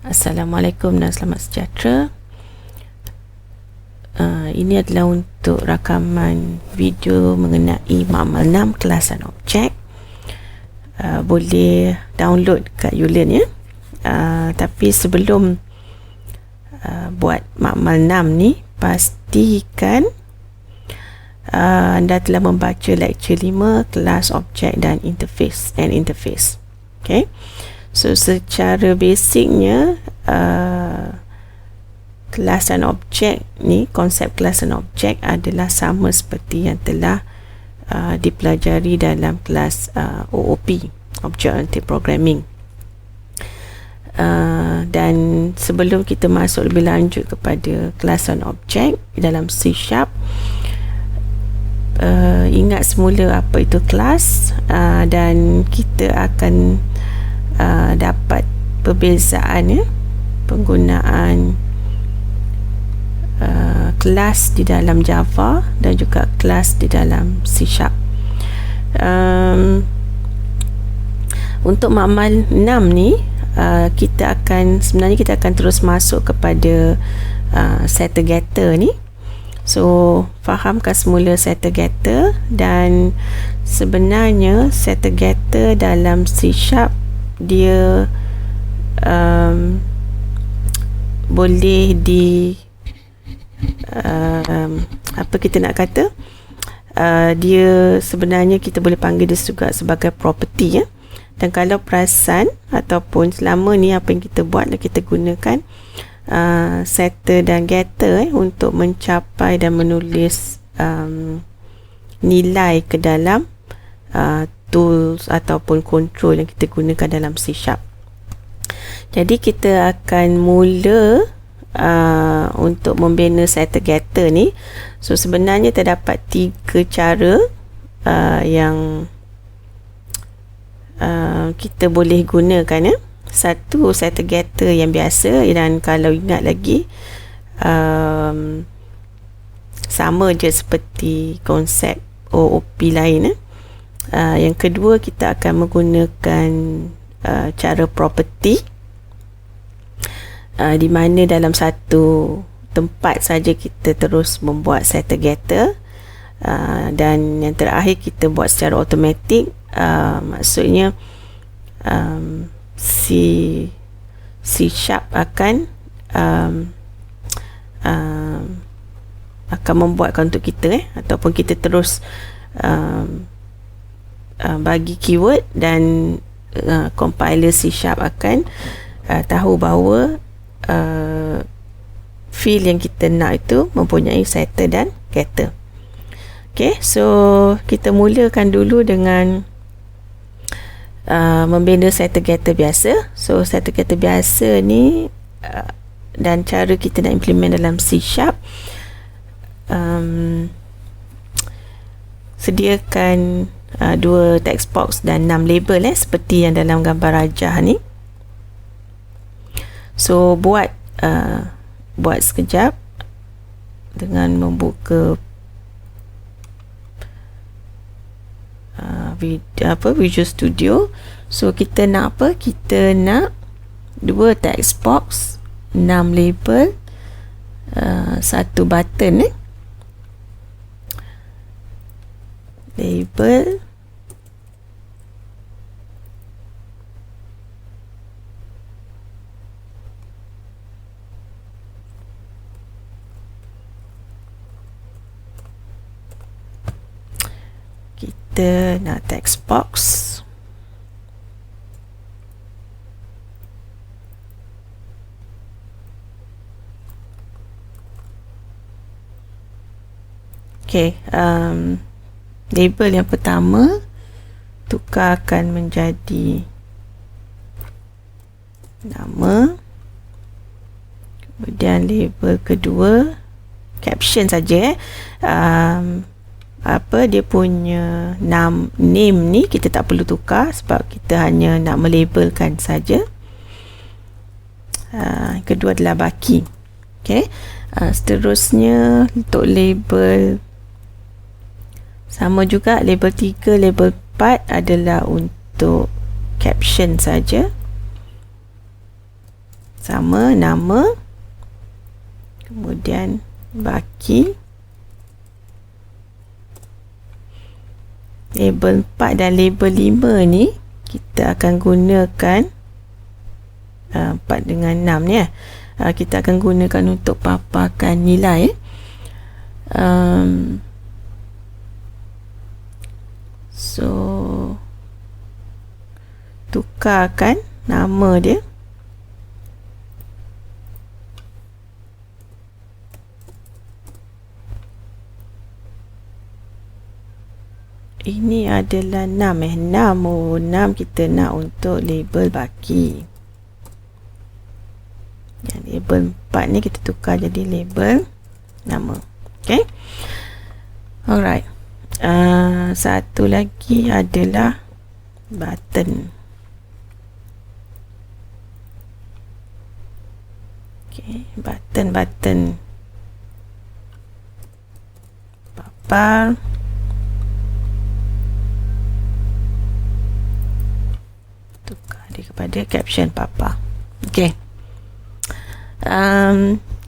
Assalamualaikum dan selamat sejahtera. Ini adalah untuk rakaman video mengenai makmal 6 kelas dan objek. Boleh download kat Ulearn ya. Tapi sebelum buat makmal 6 ni, pastikan anda telah membaca lecture 5 kelas objek dan interface. Okay. So secara basicnya kelas dan objek ni, konsep kelas dan objek adalah sama seperti yang telah dipelajari dalam kelas OOP, Object Oriented Programming. Dan sebelum kita masuk lebih lanjut kepada kelas dan objek dalam C#, ingat semula apa itu kelas, dan kita akan dapat perbezaan ya, penggunaan kelas di dalam Java dan juga kelas di dalam C#. Untuk makmal 6 ni, kita akan terus masuk kepada setter getter ni. So fahamkan semula setter getter, dan sebenarnya setter getter dalam C# dia boleh apa kita nak kata, dia sebenarnya kita boleh panggil dia juga sebagai property ya. Dan kalau perasan ataupun selama ni apa yang kita buat, kita gunakan setter dan getter untuk mencapai dan menulis nilai ke dalam tools ataupun control yang kita gunakan dalam C#. Jadi kita akan mula untuk membina setter getter ni. So sebenarnya terdapat 3 cara yang kita boleh gunakan ya. Satu, setter getter yang biasa, dan kalau ingat lagi sama je seperti konsep OOP lain yang kedua, kita akan menggunakan cara property, di mana dalam satu tempat saja kita terus membuat setter getter, dan yang terakhir kita buat secara automatik. Maksudnya C# akan membuatkan untuk kita ataupun kita terus bagi keyword, dan compiler C# akan tahu bahawa field yang kita nak itu mempunyai setter dan getter. Okay, so kita mulakan dulu dengan membina setter getter biasa. So setter getter biasa ni dan cara kita nak implement dalam C#, sediakan 2 text box dan 6 label seperti yang dalam gambar rajah ni. So buat sekejap dengan membuka Visual Studio. So kita nak apa? Kita nak 2 text box, 6 label, 1 button label, kita nak text box, okay. Label yang pertama tukarkan menjadi nama, kemudian label kedua caption saja dia punya name ni kita tak perlu tukar sebab kita hanya nak melabelkan saja. Kedua adalah baki. Okay. Seterusnya untuk label sama juga, label 3, label 4 adalah untuk caption saja. sama nama, kemudian baki, label 4 dan label 5 ni kita akan gunakan 4 dengan 6 ni kita akan gunakan untuk paparkan nilai so tukarkan nama dia ini adalah 6 6 kita nak untuk label baki. Yang label 4 ni kita tukar jadi label nama. Okay, alright. Satu lagi adalah button. Okay, button papar, tukar dia kepada caption papa. Okay,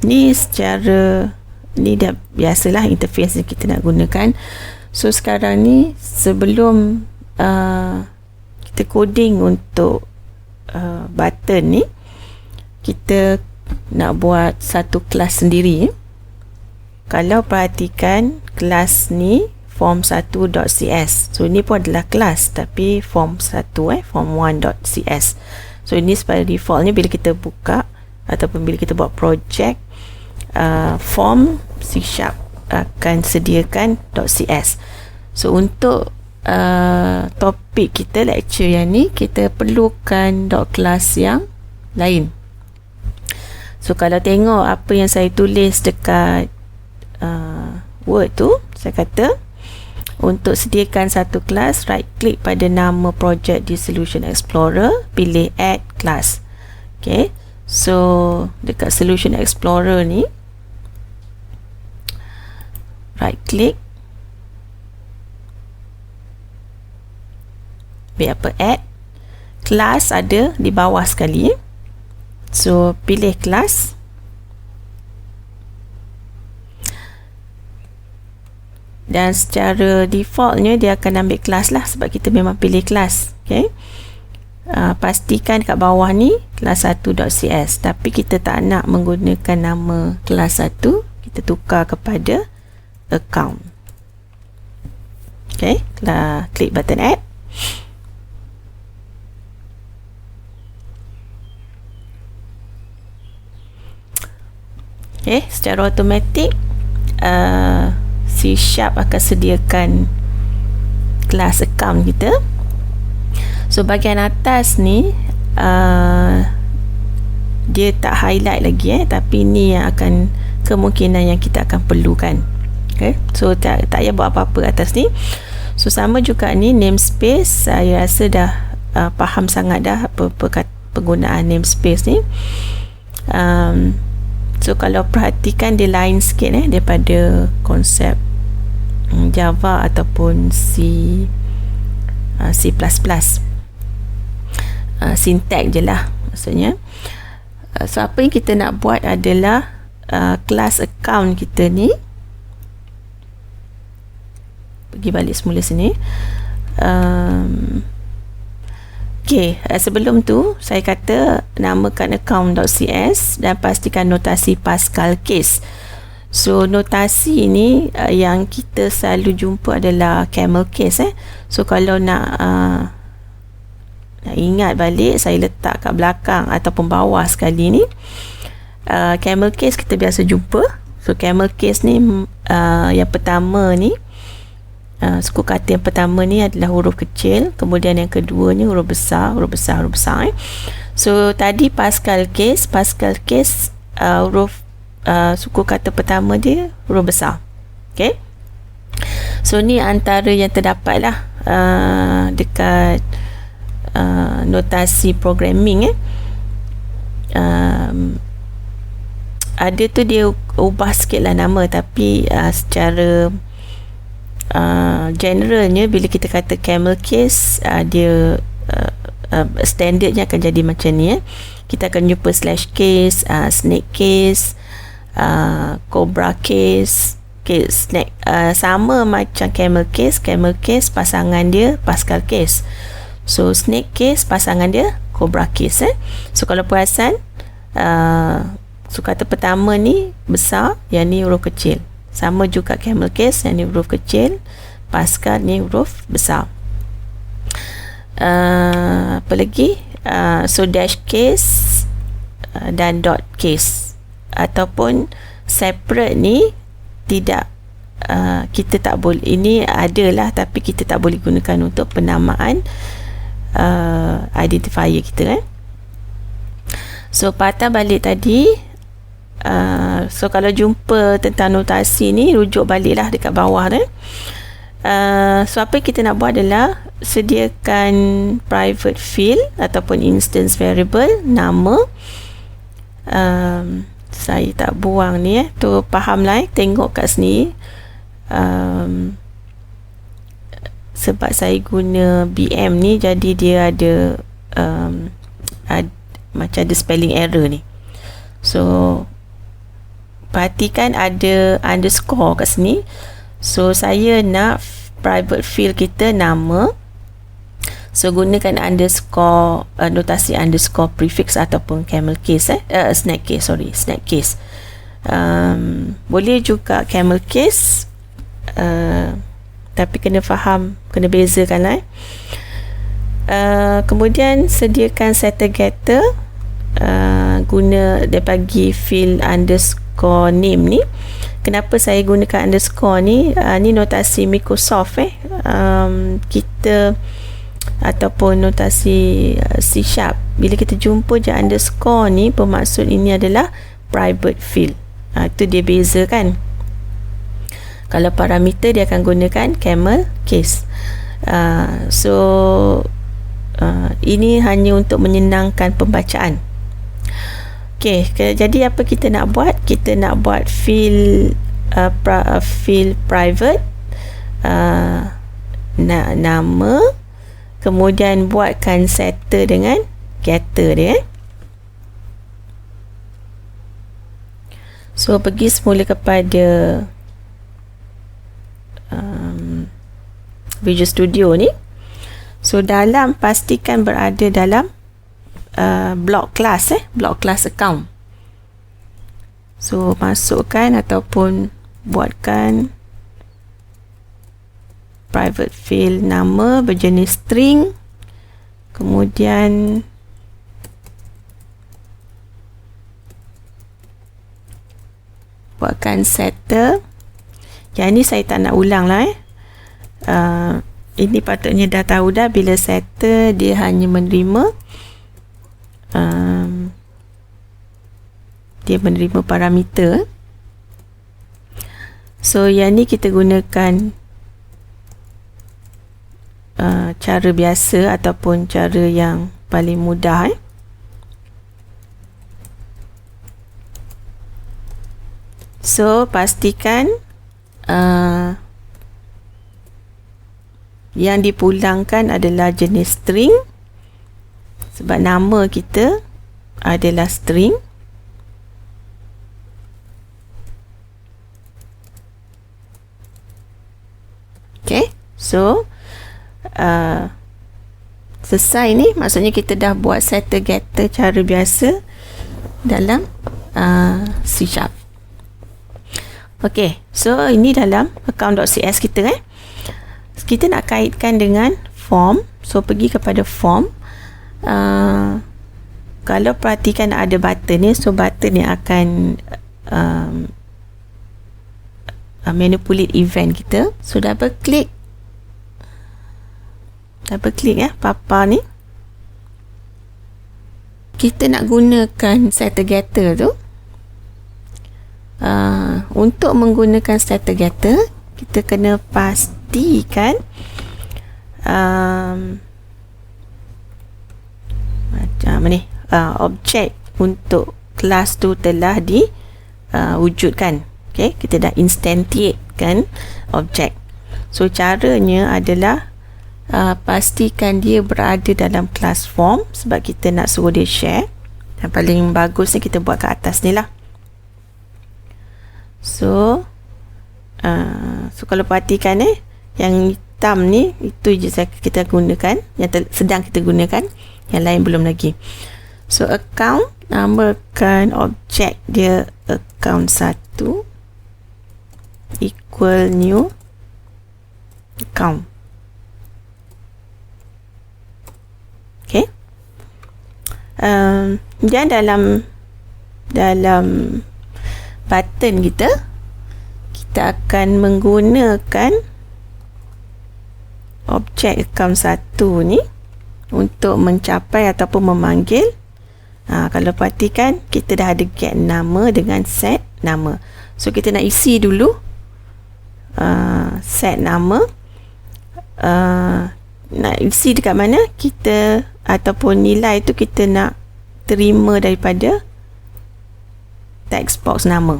ni secara ni dah biasalah interface yang kita nak gunakan. So sekarang ni sebelum kita coding untuk button ni, kita nak buat satu kelas sendiri. Kalau perhatikan kelas ni form1.cs, so ini pun adalah kelas tapi form1 form1.cs. so ini sebagai defaultnya bila kita buka ataupun bila kita buat project form C# akan sediakan .cs. so untuk topik kita lecture yang ni kita perlukan .class yang lain. So kalau tengok apa yang saya tulis dekat Word tu, saya kata untuk sediakan satu kelas, right click pada nama project di Solution Explorer, pilih add class. Okay, so dekat Solution Explorer ni right click, pilih apa, add class, ada di bawah sekali. So pilih kelas, dan secara defaultnya dia akan ambil kelas lah sebab kita memang pilih kelas. Okay, pastikan kat bawah ni kelas 1.cs, tapi kita tak nak menggunakan nama kelas 1, kita tukar kepada account. Okay, klik button add. Okay, secara automatik C# akan sediakan kelas account kita. So bahagian atas ni dia tak highlight lagi tapi ni yang akan kemungkinan yang kita akan perlukan. Okay, so tak payah buat apa-apa atas ni. So sama juga ni namespace, saya rasa dah faham sangat dah apa penggunaan namespace ni. So kalau perhatikan dia lain sikit daripada konsep Java ataupun C++. Syntax je lah maksudnya. So apa yang kita nak buat adalah kelas account kita ni, pergi balik semula sini. Okay, sebelum tu saya kata namakan account.cs dan pastikan notasi Pascal case. So notasi ni yang kita selalu jumpa adalah camel case. So kalau nak ingat balik, saya letak kat belakang ataupun bawah sekali ni. Camel case kita biasa jumpa. So camel case ni yang pertama ni, suku kata yang pertama ni adalah huruf kecil, kemudian yang kedua ni huruf besar. So tadi Pascal case huruf suku kata pertama dia huruf besar. Okay, so ni antara yang terdapat lah dekat notasi programming. Ada tu dia ubah sikit lah nama, tapi secara generalnya bila kita kata camel case, dia standardnya akan jadi macam ni. kita akan jumpa slash case, snake case, cobra case, snake, sama macam camel case pasangan dia Pascal case. So snake case pasangan dia cobra case. So kalau perasan, so kata pertama ni besar, yang ni huruf kecil. Sama juga camel case, yang ni huruf kecil, Pascal ni huruf besar. Apa lagi? So dash case dan dot case, ataupun separate ni tidak, kita tak boleh, ini adalah tapi kita tak boleh gunakan untuk penamaan identifier kita. So patah balik tadi, so kalau jumpa tentang notasi ni, rujuk baliklah dekat bawah tu. So apa yang kita nak buat adalah sediakan private field ataupun instance variable nama. Saya tak buang ni, tu faham lah, tengok kat sini. Sebab saya guna BM ni, jadi dia ada macam ada spelling error ni. So perhatikan ada underscore kat sini. So saya nak private field kita nama, so gunakan underscore, notasi underscore prefix ataupun camel case, snake case. Boleh juga camel case, tapi kena faham, kena bezakan lah. Kemudian sediakan setter getter, guna dia bagi field underscore name ni. Kenapa saya gunakan underscore ni? Ni notasi Microsoft kita, ataupun notasi C#. Bila kita jumpa je underscore ni, bermaksud ini adalah private field. Itu dia beza kan. Kalau parameter dia akan gunakan camel case. Ini hanya untuk menyenangkan pembacaan. Jadi apa kita nak buat? Kita nak buat field private, nama, kemudian buatkan setter dengan getter dia. So pergi semula kepada Visual Studio ni. So dalam, pastikan berada dalam block class, block class account. So masukkan ataupun buatkan private field nama berjenis string, kemudian buatkan setter. Yang ni saya tak nak ulang lah. Ini patutnya dah tahu dah, bila setter dia hanya menerima parameter. So yang ni kita gunakan cara biasa ataupun cara yang paling mudah. So pastikan yang dipulangkan adalah jenis string, sebab nama kita adalah string. So selesai ni, maksudnya kita dah buat setter getter cara biasa dalam C#. So ini dalam account.cs kita. Kita nak kaitkan dengan form. So pergi kepada form. Kalau perhatikan ada button ni, so button ni akan manipulate event kita. So double click papa ni. Kita nak gunakan setter getter tu. Untuk menggunakan setter getter, kita kena pastikan macam ni, objek untuk kelas tu telah diwujudkan. Kita dah instantiate kan objek. So caranya adalah pastikan dia berada dalam kelas form, sebab kita nak suruh dia share Yang paling bagus ni kita buat kat atas ni lah. So kalau perhatikan yang hitam ni, itu je kita gunakan, yang sedang kita gunakan, yang lain belum lagi. So account, nama account, objek dia account 1 equal new account. Okay. Dan dalam button kita akan menggunakan objek account 1 ni untuk mencapai ataupun memanggil. Kalau perhatikan, kita dah ada get nama dengan set nama. So kita nak isi dulu set nama. Nak isi dekat mana, kita ataupun nilai tu kita nak terima daripada text box nama.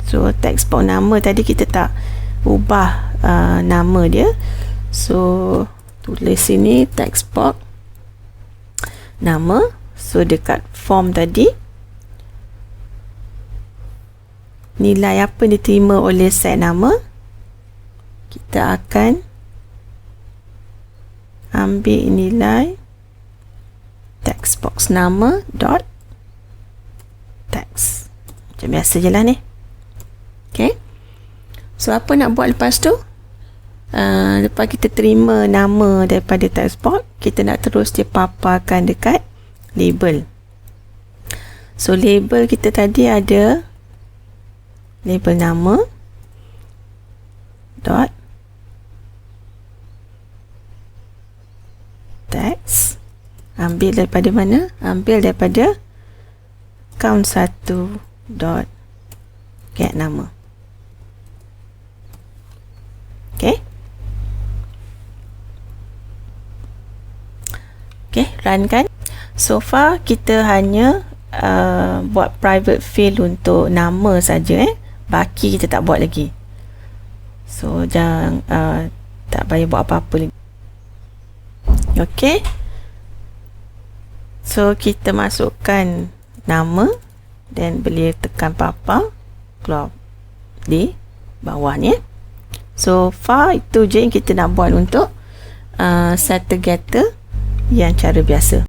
So text box nama tadi kita tak ubah nama dia. So tulis sini text box nama. So dekat form tadi, nilai apa yang diterima oleh set nama, kita akan ambil nilai text box nama dot text. Macam biasa je lah ni. Okay. So apa nak buat lepas tu? Lepas kita terima nama daripada text box, kita nak terus dia paparkan dekat label. So label kita tadi ada label nama dot text. Ambil daripada mana? Ambil daripada count 1 dot get nama. Okay. Okay, run kan. So far kita hanya buat private field untuk nama saja. Baki kita tak buat lagi. So jangan tak payah buat apa-apa lagi. Okay. So kita masukkan nama dan boleh tekan papa keluar di bawah ni. So far itu je yang kita nak buat untuk setter getter yang cara biasa.